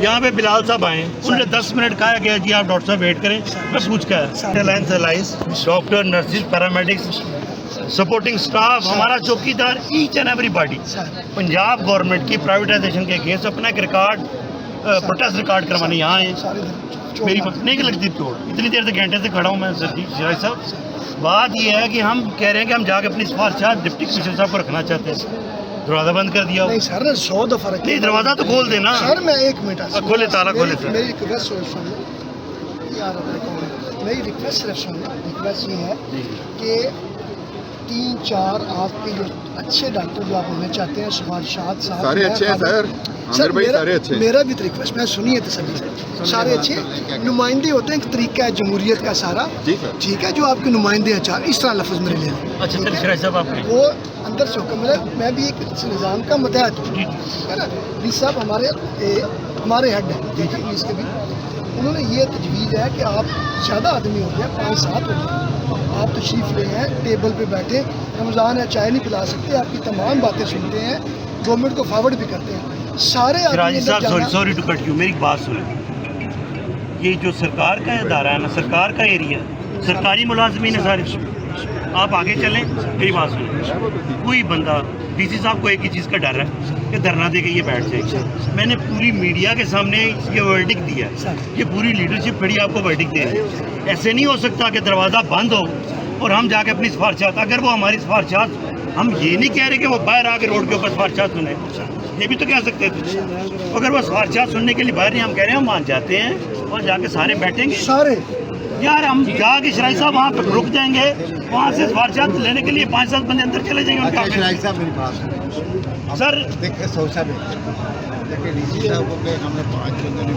यहाँ पे बिलाल साहब आए, उन्होंने 10 मिनट कहा गया जी आप डॉक्टर साहब वेट करें, मैं पूछ कर doctor, nurses, paramedics, supporting staff, हमारा चौकीदार, each and everybody Punjab government की प्राइवेटाइजेशन के अगेंस्ट अपना एक रिकॉर्ड प्रोटेस्ट रिकॉर्ड करवाने यहाँ आए। मेरी नहीं लगती चोट, इतनी देर से घंटे से खड़ा हूँ मैं सर जी शिराज साहब। बात ये है कि हम कह रहे हैं कि हम जाके अपनी सिफारिशात डिप्टी कमिश्नर साहब को रखना चाहते हैं, दरवाजा बंद कर दिया। नहीं सर, 100 दफा रखा। नहीं, दरवाजा तो खोल देना सर। मैं 1 मिनट खोले, ताला खोले सर। मेरी रिक्वेस्ट यार, मेरी रिक्वेस्ट सिर्फ सुनो। रिक्वेस्ट ये है कि 3-4 आपके जो अच्छे डॉक्टर जो आप होने चाहते हैं, सिफारिशात सारे अच्छे हैं सर, सर सारे अच्छे। मेरा भी रिक्वेस्ट, मैं सुनिए तसल्ली से, सारे अच्छे नुमाइंदे होते हैं, एक तरीका है जमहूरियत का सारा, ठीक है, जो आपके नुमाइंदे हैं 4, इस तरह लफ्ज़ मेरे ले लें। अच्छा सर शिराज साहब आपने वो अंदर से हुक्म मिला, मैं भी एक निज़ाम का मतहत हूँ, है ना। डी साहब हमारे हेड हैं, ठीक है, इसके भी उन्होंने ये तजवीज़ है कि आप ज़्यादा आदमी हो गए, 5-7 हो गए, आप तशरीफ़ ले हैं, टेबल पे बैठे, रमज़ान है, चाय नहीं पिला सकते, आपकी तमाम बातें सुनते हैं, गवर्नमेंट को फॉरवर्ड भी करते हैं सारे शिराज साहब। सॉरी टू कट यू, मेरी बात सुनो। ये जो सरकार का इदारा है ना, सरकार का एरिया, सरकारी मुलाजमीन है सारे, आप आगे चलें, मेरी बात सुनो। कोई बंदा डीसी साहब को एक ही चीज़ का डर है कि धरना दे के ये बैठ जाएगी। मैंने पूरी मीडिया के सामने ये वर्डिक्ट दिया, ये पूरी लीडरशिप खड़ी आपको वर्डिक्ट दे रही है। ऐसे नहीं हो सकता कि दरवाज़ा बंद हो और हम जाके अपनी सिफारिशात, अगर वो हमारी सिफारिशात, हम ये नहीं कह रहे कि वो बाहर आके रोड के ऊपर सिफारिशात सुने, ये भी तो कह सकते थे। अगर वो सिफारिशात सुनने के लिए बाहर नहीं, हम कह रहे हैं हम मान जाते हैं और जाके सारे बैठेंगे सारे। यार हम जाके शिराज साहब वहाँ पे रुक जाएंगे, वहाँ से सिफारिशात लेने के लिए 5-7 बंदे अंदर चले जाएंगे उनका। शिराज साहब मेरी बात सर देखिए, सोचा देखिए डीसी साहब को कि हमने 5 बंदों ने,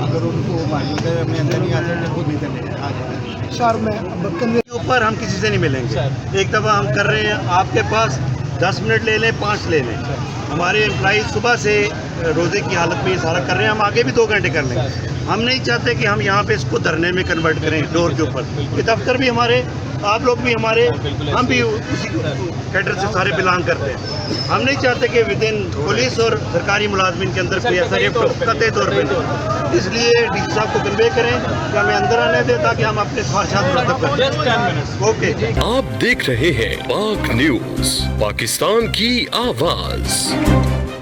अगर उनको मालूम है हमें अंदर नहीं आते तो खुद निकल आ जाए। सर मैं के ऊपर हम किसी से नहीं मिलेंगे। एक दफ़ा हम कर रहे हैं, आपके पास 10 मिनट ले लें, 5 ले लें। हमारे एम्प्लॉई सुबह से रोज़े की हालत में ये सारा कर रहे हैं, हम आगे भी 2 घंटे कर लें। हम नहीं चाहते कि हम यहाँ पे इसको धरने में कन्वर्ट करें डोर के ऊपर। ये दफ्तर भी हमारे, आप लोग भी हमारे, हम भी उसी कैडर से सारे बिलोंग करते हैं। हम नहीं चाहते कि विद इन पुलिस और सरकारी मुलाजमिन के अंदर कोई ऐसा रिफ्ट हो, कतई तौर पर। इसलिए डी साहब को कन्वे करें कि हमें अंदर आने दें ताकि हम अपने सिफारिशात मुरतब करें। ओके, आप देख रहे हैं पाक न्यूज, पाकिस्तान की आवाज।